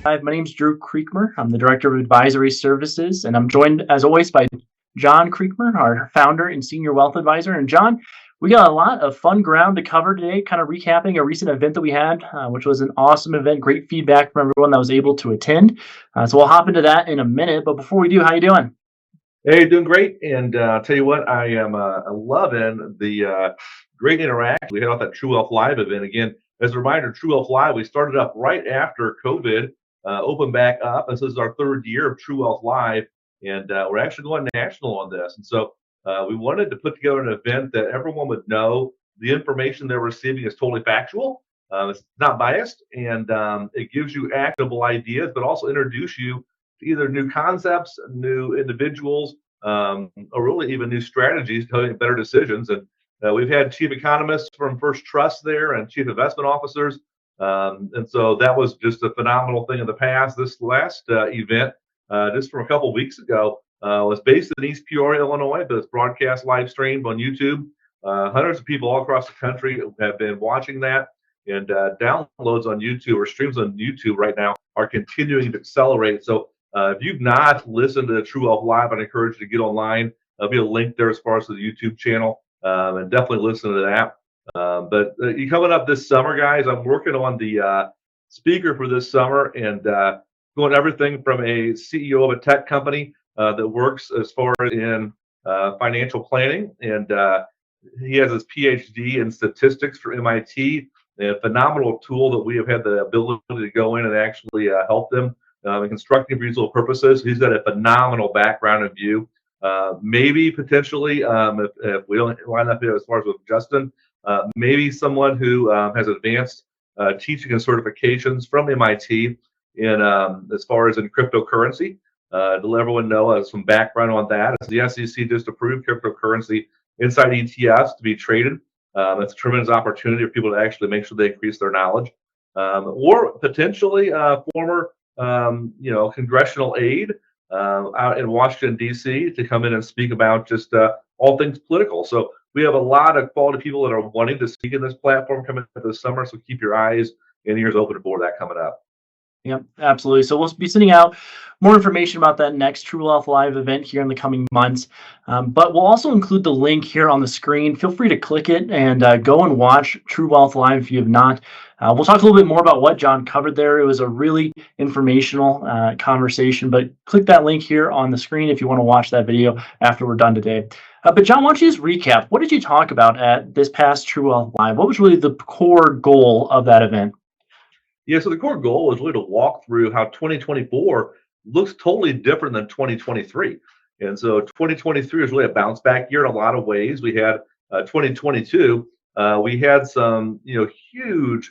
Hi, my name's Drew Creekmer. I'm the Director of Advisory Services, and I'm joined, as always, by John Creekmer, our founder and Senior Wealth Advisor. And John, we got a lot of fun ground to cover today, kind of recapping a recent event that we had, which was an awesome event. Great feedback from everyone that was able to attend. So we'll hop into that in a minute. But before we do, how you doing? Hey, doing great. And I'll tell you what, I am loving the great interaction we had off that True Wealth Live event. Again, as a reminder, True Wealth Live, we started up right after COVID opened back up. This is our third year of True Wealth Live, and we're actually going national on this. And so we wanted to put together an event that everyone would know the information they're receiving is totally factual. It's not biased, and it gives you actionable ideas, but also introduce you either new concepts, new individuals, or really even new strategies to make better decisions. And we've had chief economists from First Trust there and chief investment officers. And so that was just a phenomenal thing in the past. This last event, just from a couple of weeks ago, was based in East Peoria, Illinois, but it's broadcast live streamed on YouTube. Hundreds of people all across the country have been watching that, and downloads on YouTube or streams on YouTube right now are continuing to accelerate. So if you've not listened to True Wealth Live, I'd encourage you to get online. There'll be a link there as far as the YouTube channel, and definitely listen to that. But you coming up this summer, guys, I'm working on the speaker for this summer, and going everything from a CEO of a tech company that works as far as in financial planning, and he has his PhD in statistics from MIT, a phenomenal tool that we have had the ability to go in and actually help them in constructing for useful purposes. He's got a phenomenal background and view. Maybe potentially, if we don't line up here as far as with Justin, maybe someone who has advanced teaching and certifications from MIT in as far as in cryptocurrency. To let everyone know some background on that. As the SEC just approved cryptocurrency inside ETFs to be traded. That's a tremendous opportunity for people to actually make sure they increase their knowledge, or potentially former congressional aide out in Washington, D.C. to come in and speak about just all things political. So we have a lot of quality people that are wanting to speak in this platform coming up this summer. So keep your eyes and ears open for that coming up. Yep, absolutely. So we'll be sending out more information about that next True Wealth Live event here in the coming months. But we'll also include the link here on the screen. Feel free to click it and go and watch True Wealth Live if you have not. We'll talk a little bit more about what John covered there. It was a really informational conversation, but click that link here on the screen if you want to watch that video after we're done today. But John, why don't you just recap? What did you talk about at this past True Wealth Live? What was really the core goal of that event? Yeah, so the core goal is really to walk through how 2024 looks totally different than 2023. And so 2023 is really a bounce back year in a lot of ways. We had 2022, we had some, huge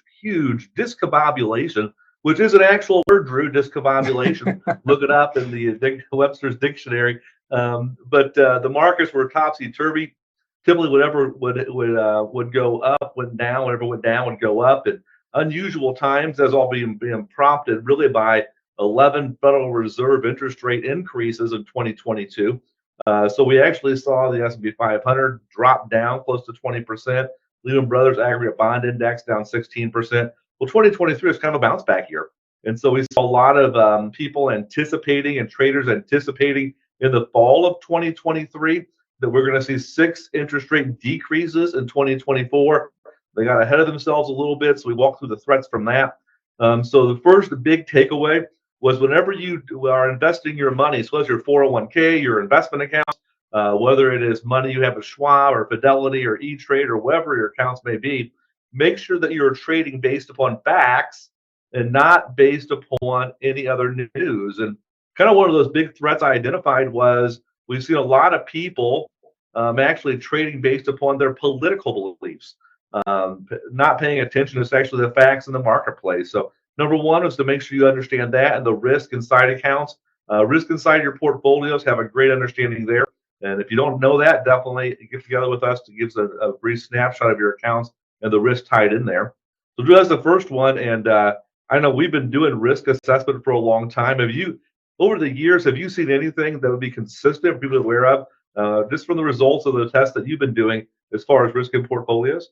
discombobulation, which is an actual word, Drew, discombobulation. Look it up in the Webster's dictionary. But the markets were topsy-turvy. Typically, whatever would go up went down, whatever went down would go up. And unusual times, that's all being prompted really by 11 Federal Reserve interest rate increases in 2022. So we actually saw the S&P 500 drop down close to 20%. Lehman Brothers aggregate bond index down 16%. Well, 2023 is kind of a bounce back year. And so we saw a lot of people anticipating and traders anticipating in the fall of 2023 that we're going to see 6 interest rate decreases in 2024. They got ahead of themselves a little bit, so we walked through the threats from that. So the first big takeaway was whenever you are investing your money, so as your 401k, your investment accounts, whether it is money you have at Schwab or Fidelity or E-Trade or wherever your accounts may be, make sure that you're trading based upon facts and not based upon any other news. And kind of one of those big threats I identified was we've seen a lot of people actually trading based upon their political beliefs. Not paying attention to actually the facts in the marketplace. So number one is to make sure you understand that and the risk inside accounts. Risk inside your portfolios, have a great understanding there. And if you don't know that, definitely get together with us to give us a brief snapshot of your accounts and the risk tied in there. So that's the first one. And I know we've been doing risk assessment for a long time. Over the years, have you seen anything that would be consistent for people to be aware of, just from the results of the tests that you've been doing as far as risk in portfolios?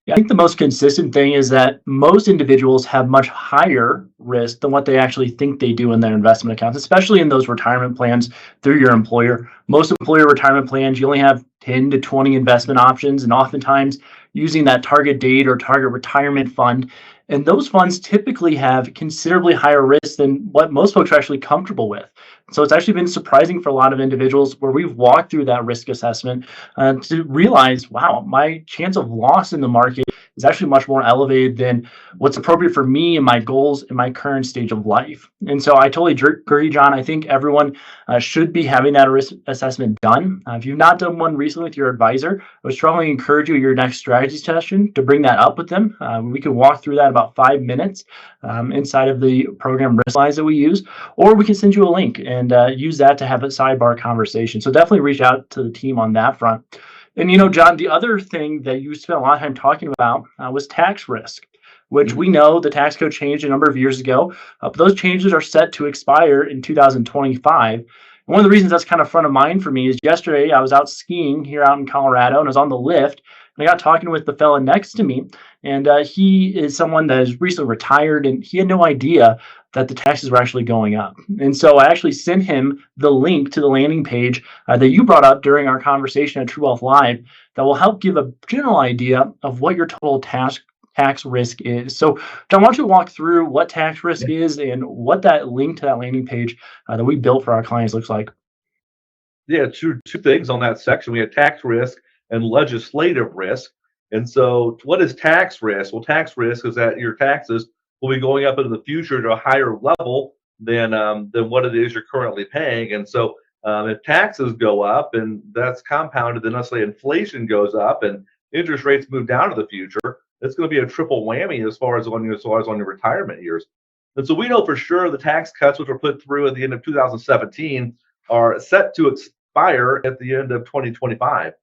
Yeah, I think the most consistent thing is that most individuals have much higher risk than what they actually think they do in their investment accounts, especially in those retirement plans through your employer. Most employer retirement plans, you only have 10 to 20 investment options, and oftentimes using that target date or target retirement fund. And those funds typically have considerably higher risk than what most folks are actually comfortable with. So it's actually been surprising for a lot of individuals where we've walked through that risk assessment to realize, wow, my chance of loss in the market is actually much more elevated than what's appropriate for me and my goals in my current stage of life. And so I totally agree, John. I think everyone should be having that risk assessment done. If you've not done one recently with your advisor, I would strongly encourage you your next strategy session to bring that up with them. We can walk through that in about 5 minutes inside of the program risk lines that we use, or we can send you a link and use that to have a sidebar conversation. So definitely reach out to the team on that front. And John, the other thing that you spent a lot of time talking about was tax risk, which Mhm. we know the tax code changed a number of years ago. But those changes are set to expire in 2025. And one of the reasons that's kind of front of mind for me is yesterday I was out skiing here out in Colorado and I was on the lift and I got talking with the fella next to me. And he is someone that is recently retired and he had no idea that the taxes were actually going up. And so I actually sent him the link to the landing page that you brought up during our conversation at True Wealth Live that will help give a general idea of what your total tax risk is. So, John, why don't you walk through what tax risk is and what that link to that landing page that we built for our clients looks like? Yeah, two things on that section. We had tax risk and legislative risk. And so, what is tax risk? Well, tax risk is that your taxes will be going up into the future to a higher level than what it is you're currently paying. And so, if taxes go up and that's compounded, then let's say inflation goes up and interest rates move down to the future, it's going to be a triple whammy as far as on your retirement years. And so, we know for sure the tax cuts which were put through at the end of 2017 are set to expire at the end of 2025.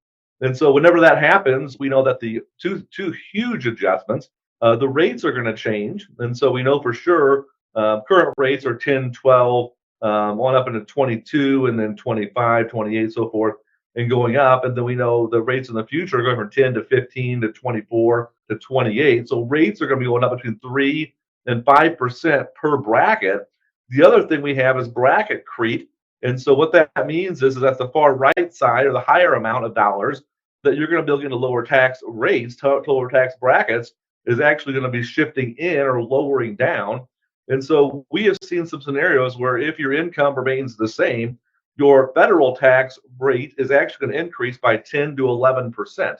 And so whenever that happens, we know that the two huge adjustments, the rates are going to change. And so we know for sure current rates are 10, 12, on up into 22, and then 25, 28, so forth, and going up. And then we know the rates in the future are going from 10 to 15 to 24 to 28. So rates are going to be going up between 3 and 5% per bracket. The other thing we have is bracket creep. And so what that means is that the far right side, or the higher amount of dollars that you're going to be looking to lower tax rates, to lower tax brackets, is actually going to be shifting in or lowering down. And so we have seen some scenarios where if your income remains the same, your federal tax rate is actually going to increase by 10 to 11%.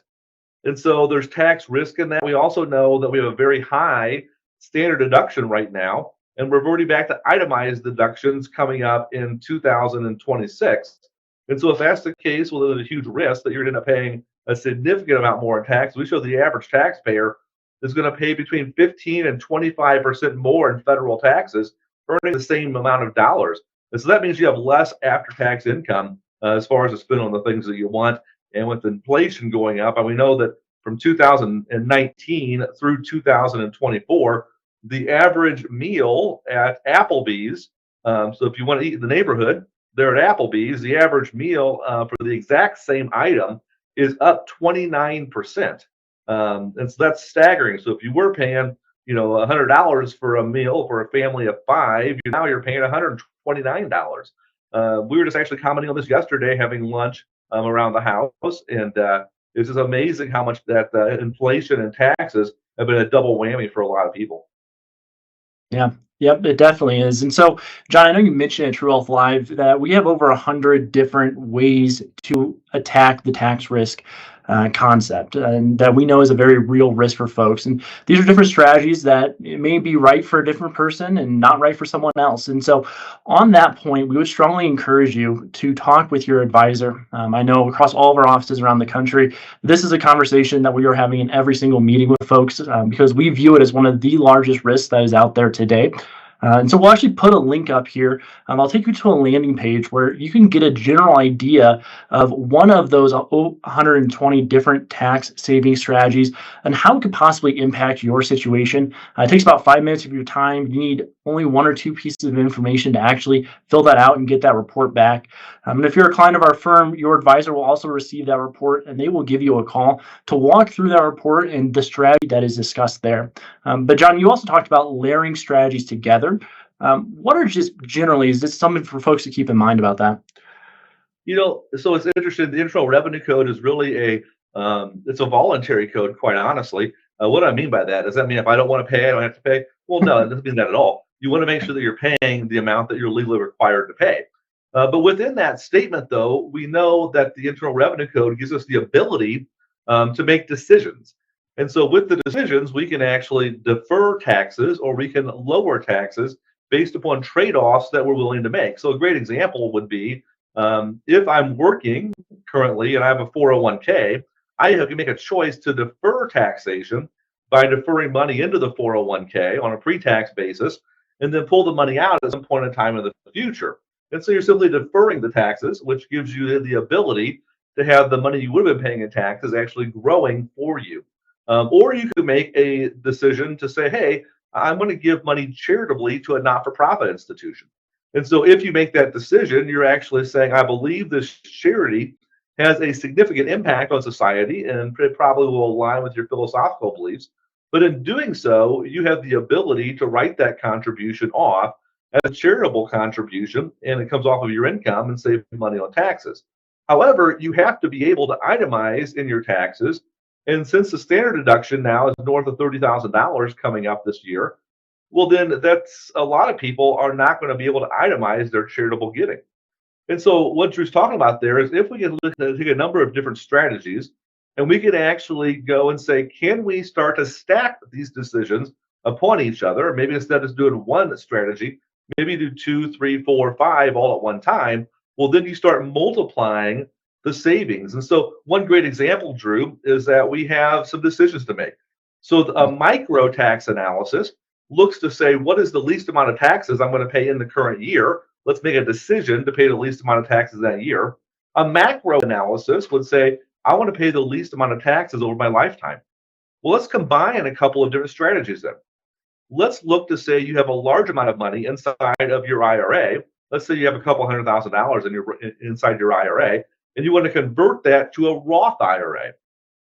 And so there's tax risk in that. We also know that we have a very high standard deduction right now, and we're already back to itemized deductions coming up in 2026. And so if that's the case, well, there's a huge risk that you're going to end up paying a significant amount more in tax. We show the average taxpayer is going to pay between 15 and 25% more in federal taxes, earning the same amount of dollars. And so that means you have less after-tax income as far as to spend on the things that you want. And with inflation going up, and we know that from 2019 through 2024, the average meal at Applebee's, so if you want to eat in the neighborhood, they're at Applebee's, the average meal for the exact same item is up 29%. And so that's staggering. So if you were paying, $100 for a meal for a family of five, now you're paying $129. We were just actually commenting on this yesterday, having lunch around the house, and it's just amazing how much that inflation and taxes have been a double whammy for a lot of people. Yeah. Yep, it definitely is. And so, John, I know you mentioned at True Wealth Live that we have over 100 different ways to attack the tax risk concept, and that we know is a very real risk for folks. And these are different strategies that it may be right for a different person and not right for someone else. And so, on that point, we would strongly encourage you to talk with your advisor. I know across all of our offices around the country, this is a conversation that we are having in every single meeting with folks because we view it as one of the largest risks that is out there today. And so we'll actually put a link up here. I'll take you to a landing page where you can get a general idea of one of those 120 different tax saving strategies and how it could possibly impact your situation. It takes about 5 minutes of your time. You need only one or two pieces of information to actually fill that out and get that report back. And if you're a client of our firm, your advisor will also receive that report and they will give you a call to walk through that report and the strategy that is discussed there. But John, you also talked about layering strategies together. What are just generally, is this something for folks to keep in mind about that? So it's interesting. The Internal Revenue Code is really it's a voluntary code, quite honestly. What do I mean by that? Does that mean if I don't want to pay, I don't have to pay? Well, no, it doesn't mean that at all. You want to make sure that you're paying the amount that you're legally required to pay. But within that statement, though, we know that the Internal Revenue Code gives us the ability to make decisions. And so with the decisions, we can actually defer taxes or we can lower taxes based upon trade-offs that we're willing to make. So a great example would be if I'm working currently and I have a 401k, I can make a choice to defer taxation by deferring money into the 401k on a pre-tax basis and then pull the money out at some point in time in the future. And so you're simply deferring the taxes, which gives you the ability to have the money you would have been paying in taxes actually growing for you. Or you could make a decision to say, hey, I'm going to give money charitably to a not-for-profit institution. And so if you make that decision, you're actually saying, I believe this charity has a significant impact on society and it probably will align with your philosophical beliefs. But in doing so, you have the ability to write that contribution off as a charitable contribution and it comes off of your income and save money on taxes. However, you have to be able to itemize in your taxes. And since the standard deduction now is north of $30,000 coming up this year, well, then that's a lot of people are not going to be able to itemize their charitable giving. And so what Drew's talking about there is if we can take a number of different strategies and we can actually go and say, can we start to stack these decisions upon each other? Maybe instead of doing one strategy, maybe do 2, 3, 4, 5 all at one time. Well, then you start multiplying the savings. And so one great example, Drew, is that we have some decisions to make. So a micro tax analysis looks to say, what is the least amount of taxes I'm going to pay in the current year? Let's make a decision to pay the least amount of taxes that year. A macro analysis would say, I want to pay the least amount of taxes over my lifetime. Well, let's combine a couple of different strategies then. Let's look to say you have a large amount of money inside of your IRA. Let's say you have a couple $100,000 inside your IRA, and you want to convert that to a Roth IRA.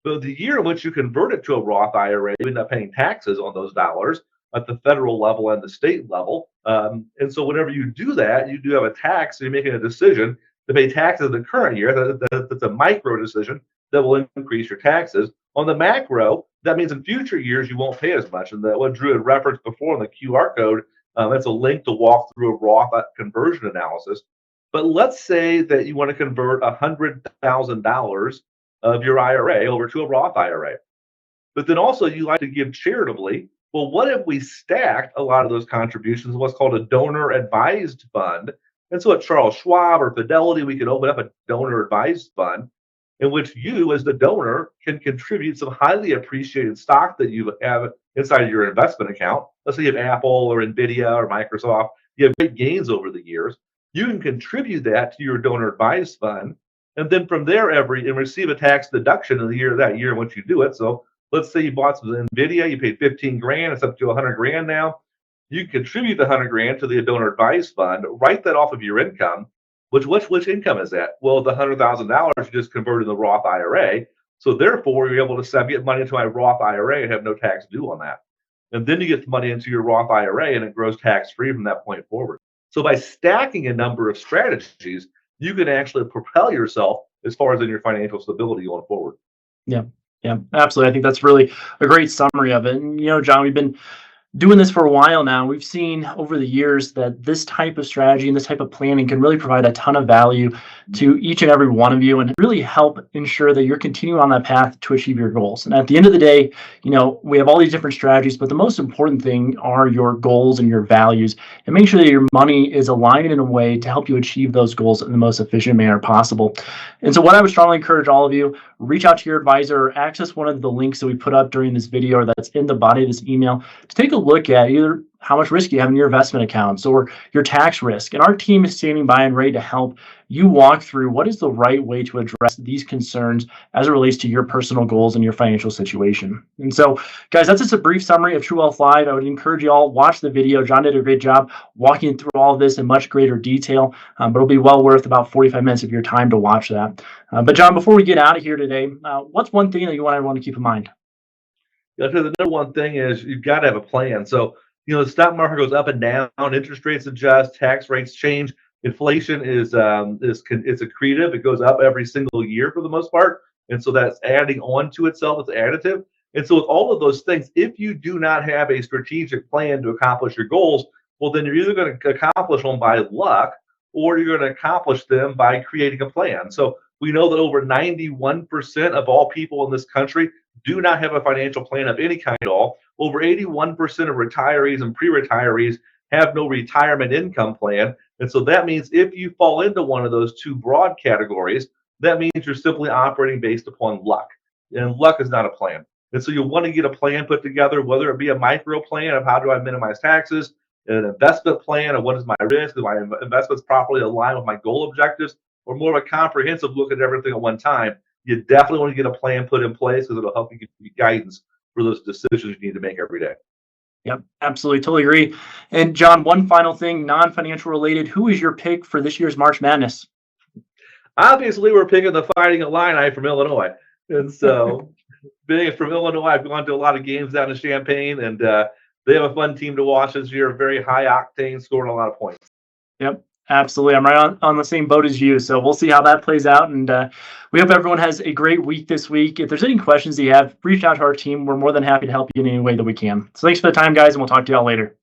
So the year in which you convert it to a Roth IRA, you end up paying taxes on those dollars at the federal level and the state level. And so whenever you do that, you do have a tax, so you're making a decision to pay taxes in the current year. That's a micro decision that will increase your taxes. On the macro, that means in future years, you won't pay as much. And what Drew had referenced before in the QR code, that's a link to walk through a Roth conversion analysis. But let's say that you want to convert $100,000 of your IRA over to a Roth IRA. But then also you like to give charitably. Well, what if we stacked a lot of those contributions in what's called a donor advised fund? And so at Charles Schwab or Fidelity, we can open up a donor advised fund in which you, as the donor, can contribute some highly appreciated stock that you have inside your investment account. Let's say you have Apple or Nvidia or Microsoft. You have great gains over the years. You can contribute that to your donor advised fund. And then from there, and receive a tax deduction in that year in which you do it. So let's say you bought some Nvidia, you paid 15 grand, it's up to 100 grand now. You contribute the 100 grand to the donor advised fund, write that off of your income. Which income is that? Well, the $100,000 you just converted in the Roth IRA. So therefore, you're able to say, get money into my Roth IRA and have no tax due on that. And then you get the money into your Roth IRA and it grows tax free from that point forward. So by stacking a number of strategies, you can actually propel yourself as far as in your financial stability going forward. Yeah, absolutely. I think that's really a great summary of it. And, John, we've been doing this for a while now. We've seen over the years that this type of strategy and this type of planning can really provide a ton of value to each and every one of you and really help ensure that you're continuing on that path to achieve your goals. And at the end of the day, we have all these different strategies, but the most important thing are your goals and your values, and make sure that your money is aligned in a way to help you achieve those goals in the most efficient manner possible. And so what I would strongly encourage all of you, reach out to your advisor or access one of the links that we put up during this video or that's in the body of this email to take a look at either how much risk you have in your investment accounts or your tax risk. And our team is standing by and ready to help you walk through what is the right way to address these concerns as it relates to your personal goals and your financial situation. And so, guys, that's just a brief summary of True Wealth Live. I would encourage you all watch the video. John did a great job walking through all of this in much greater detail, but it'll be well worth about 45 minutes of your time to watch that. But John, before we get out of here today, what's one thing that you want everyone to keep in mind? Yeah, so the number one thing is you've got to have a plan. So, the stock market goes up and down, interest rates adjust, tax rates change. Inflation it's accretive. It goes up every single year for the most part, and so that's adding on to itself. It's additive. And so with all of those things, if you do not have a strategic plan to accomplish your goals, well, then you're either going to accomplish them by luck or you're going to accomplish them by creating a plan. So we know that over 91% of all people in this country do not have a financial plan of any kind at all. Over 81% of retirees and pre-retirees have no retirement income plan. And so that means if you fall into one of those two broad categories, that means you're simply operating based upon luck. And luck is not a plan. And so you'll want to get a plan put together, whether it be a micro plan of how do I minimize taxes, an investment plan of what is my risk, is my investments properly aligned with my goal objectives, or more of a comprehensive look at everything at one time. You definitely want to get a plan put in place because it'll help you give you guidance for those decisions you need to make every day. Yep, absolutely. Totally agree. And John, one final thing, non-financial related. Who is your pick for this year's March Madness? Obviously, we're picking the Fighting Illini from Illinois. And so, being from Illinois, I've gone to a lot of games down in Champaign, and they have a fun team to watch this year, very high octane, scoring a lot of points. Yep, absolutely. I'm right on the same boat as you. So we'll see how that plays out. And we hope everyone has a great week this week. If there's any questions that you have, reach out to our team. We're more than happy to help you in any way that we can. So thanks for the time, guys, and we'll talk to y'all later.